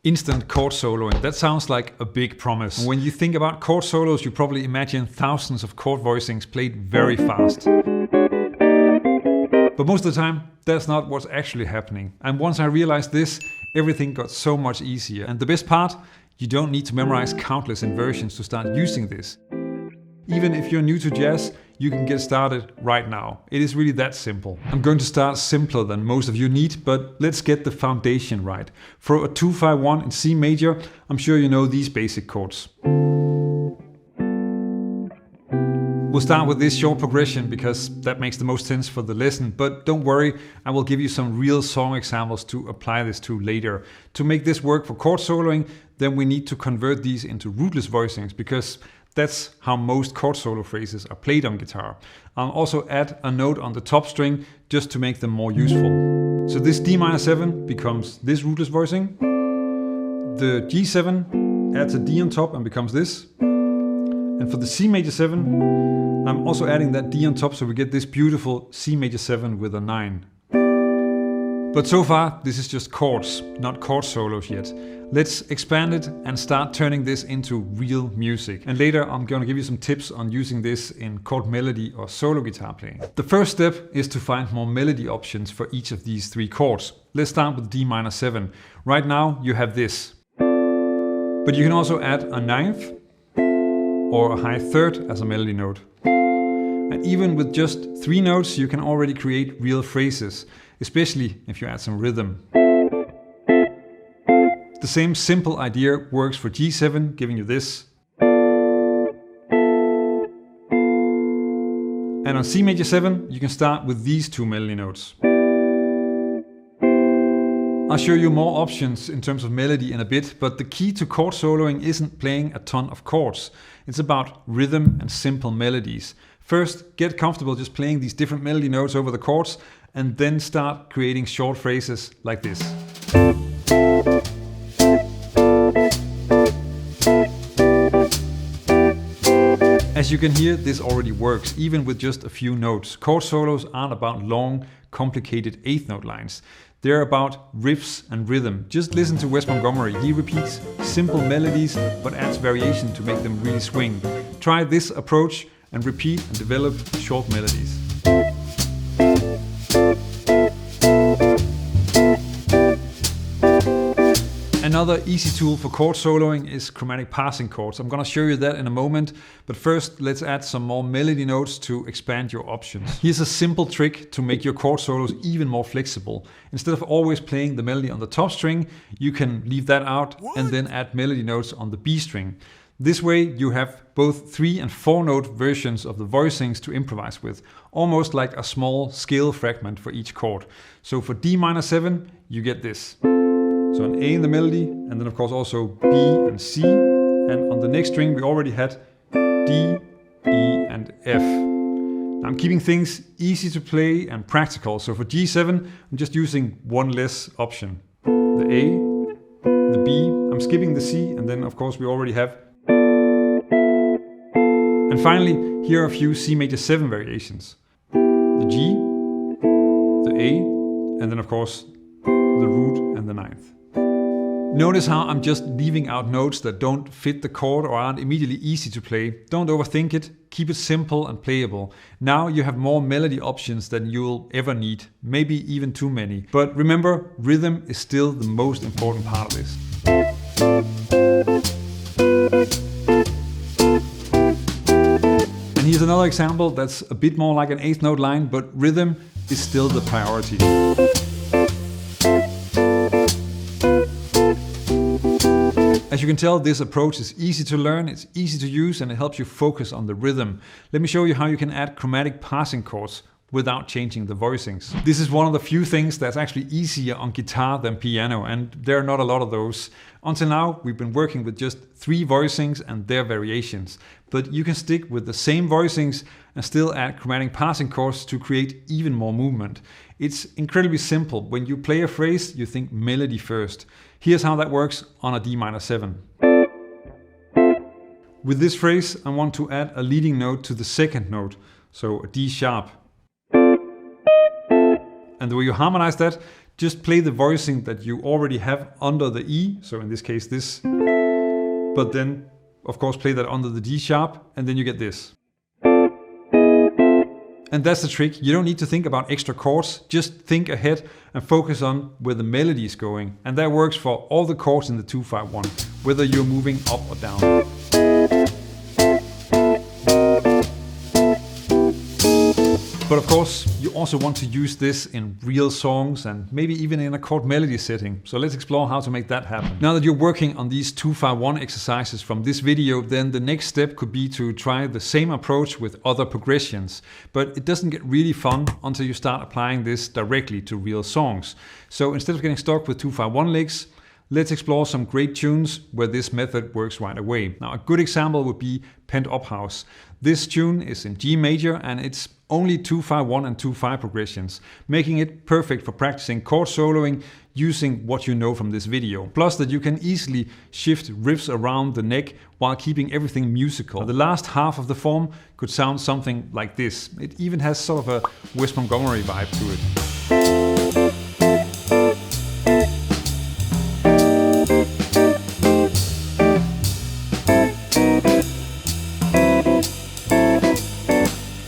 Instant chord soloing. That sounds like a big promise. And when you think about chord solos, you probably imagine thousands of chord voicings played very fast. But most of the time, that's not what's actually happening. And once I realized this, everything got so much easier. And the best part, you don't need to memorize countless inversions to start using this. Even if you're new to jazz, you can get started right now. It is really that simple. I'm going to start simpler than most of you need, but let's get the foundation right. For a 2-5-1 in C major, I'm sure you know these basic chords. We'll start with this short progression because that makes the most sense for the lesson, but don't worry, I will give you some real song examples to apply this to later. To make this work for chord soloing, then we need to convert these into rootless voicings because that's how most chord solo phrases are played on guitar. I'll also add a note on the top string just to make them more useful. So this D minor 7 becomes this rootless voicing. The G7 adds a D on top and becomes this. And for the C major 7, I'm also adding that D on top so we get this beautiful C major 7 with a 9. But so far, this is just chords, not chord solos yet. Let's expand it and start turning this into real music. And later I'm going to give you some tips on using this in chord melody or solo guitar playing. The first step is to find more melody options for each of these three chords. Let's start with D minor 7. Right now you have this. But you can also add a ninth or a high third as a melody note. And even with just 3 notes, you can already create real phrases, especially if you add some rhythm. The same simple idea works for G7, giving you this. And on C major 7, you can start with these 2 melody notes. I'll show you more options in terms of melody in a bit, but the key to chord soloing isn't playing a ton of chords. It's about rhythm and simple melodies. First, get comfortable just playing these different melody notes over the chords, and then start creating short phrases like this. As you can hear, this already works, even with just a few notes. Chord solos aren't about long, complicated 8th note lines. They're about riffs and rhythm. Just listen to Wes Montgomery. He repeats simple melodies, but adds variation to make them really swing. Try this approach and repeat and develop short melodies. Another easy tool for chord soloing is chromatic passing chords. I'm going to show you that in a moment, but first let's add some more melody notes to expand your options. Here's a simple trick to make your chord solos even more flexible. Instead of always playing the melody on the top string, you can leave that out and then add melody notes on the B string. This way you have both 3 and 4 note versions of the voicings to improvise with, almost like a small scale fragment for each chord. So for D minor 7, you get this. So an A in the melody, and then of course also B and C. And on the next string we already had D, E and F. Now I'm keeping things easy to play and practical. So for G7, I'm just using one less option. The A, the B, I'm skipping the C, and then of course we already have. And finally, here are a few C major 7 variations. The G, the A, and then of course the root and the ninth. Notice how I'm just leaving out notes that don't fit the chord or aren't immediately easy to play. Don't overthink it, keep it simple and playable. Now you have more melody options than you'll ever need, maybe even too many. But remember, rhythm is still the most important part of this. And here's another example that's a bit more like an 8th note line, but rhythm is still the priority. As you can tell, this approach is easy to learn, it's easy to use, and it helps you focus on the rhythm. Let me show you how you can add chromatic passing chords without changing the voicings. This is one of the few things that's actually easier on guitar than piano, and there are not a lot of those. Until now, we've been working with just 3 voicings and their variations. But you can stick with the same voicings and still add chromatic passing chords to create even more movement. It's incredibly simple. When you play a phrase, you think melody first. Here's how that works on a D minor 7. With this phrase, I want to add a leading note to the 2nd note, so a D sharp. And the way you harmonize that, Just play the voicing that you already have under the E, so in this case this, but then of course play that under the D sharp, and then you get this. And that's the trick. You don't need to think about extra chords, just think ahead and focus on where the melody is going. And that works for all the chords in the 2-5-1, whether you're moving up or down. But of course, you also want to use this in real songs and maybe even in a chord melody setting. So let's explore how to make that happen. Now that you're working on these 2-5-1 exercises from this video, then the next step could be to try the same approach with other progressions. But it doesn't get really fun until you start applying this directly to real songs. So instead of getting stuck with 2-5-1 licks, let's explore some great tunes where this method works right away. Now, a good example would be Pent Up House. This tune is in G major and it's only 2-5-1 and 2-5 progressions, making it perfect for practicing chord soloing using what you know from this video. Plus that you can easily shift riffs around the neck while keeping everything musical. Now, the last half of the form could sound something like this. It even has sort of a Wes Montgomery vibe to it.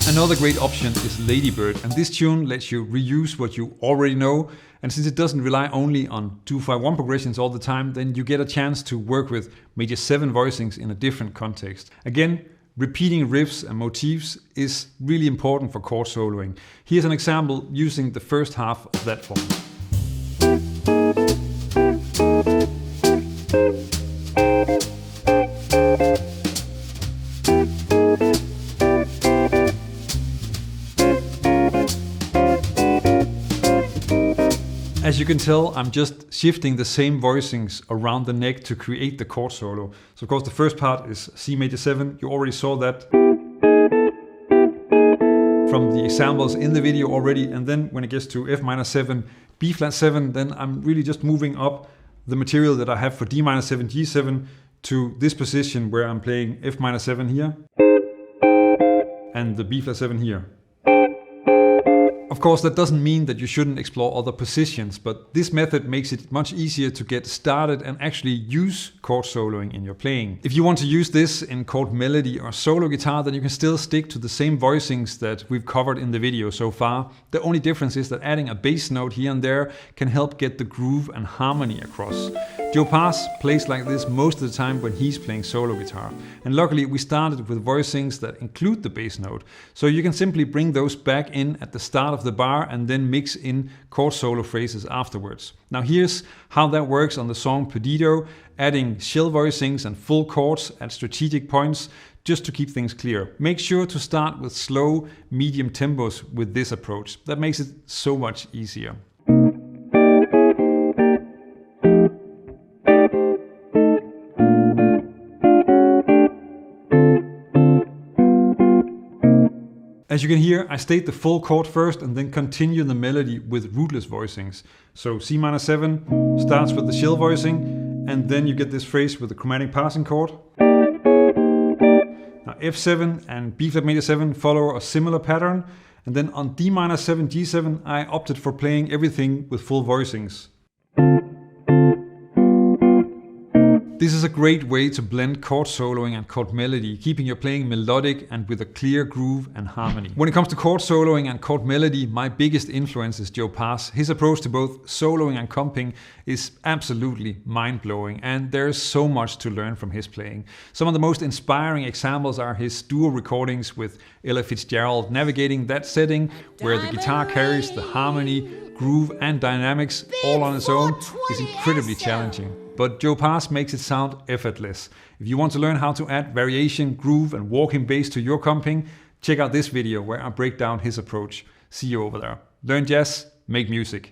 Another great option is Ladybird, and this tune lets you reuse what you already know, and since it doesn't rely only on 2-5-1 progressions all the time, then you get a chance to work with major 7 voicings in a different context. Again, repeating riffs and motifs is really important for chord soloing. Here's an example using the first half of that form. As you can tell, I'm just shifting the same voicings around the neck to create the chord solo. So of course the first part is C major 7, you already saw that from the examples in the video already, and then when it gets to F minor 7, B flat 7, then I'm really just moving up the material that I have for D minor 7, G7 to this position where I'm playing F minor 7 here and the B flat 7 here. Of course, that doesn't mean that you shouldn't explore other positions, but this method makes it much easier to get started and actually use chord soloing in your playing. If you want to use this in chord melody or solo guitar, then you can still stick to the same voicings that we've covered in the video so far. The only difference is that adding a bass note here and there can help get the groove and harmony across. Joe Pass plays like this most of the time when he's playing solo guitar. And luckily we started with voicings that include the bass note. So you can simply bring those back in at the start of the bar and then mix in chord solo phrases afterwards. Now here's how that works on the song Perdido, adding shell voicings and full chords at strategic points just to keep things clear. Make sure to start with slow, medium tempos with this approach. That makes it so much easier. As you can hear, I state the full chord first and then continue the melody with rootless voicings. So C minor 7 starts with the shell voicing, and then you get this phrase with the chromatic passing chord. Now F7 and B flat major 7 follow a similar pattern, and then on D minor 7, G7 I opted for playing everything with full voicings. This is a great way to blend chord soloing and chord melody, keeping your playing melodic and with a clear groove and harmony. When it comes to chord soloing and chord melody, my biggest influence is Joe Pass. His approach to both soloing and comping is absolutely mind-blowing, and there's so much to learn from his playing. Some of the most inspiring examples are his duo recordings with Ella Fitzgerald, navigating that setting where the guitar carries the harmony, groove and dynamics all on its own is incredibly challenging. But Joe Pass makes it sound effortless. If you want to learn how to add variation, groove and walking bass to your comping, check out this video where I break down his approach. See you over there. Learn jazz, make music.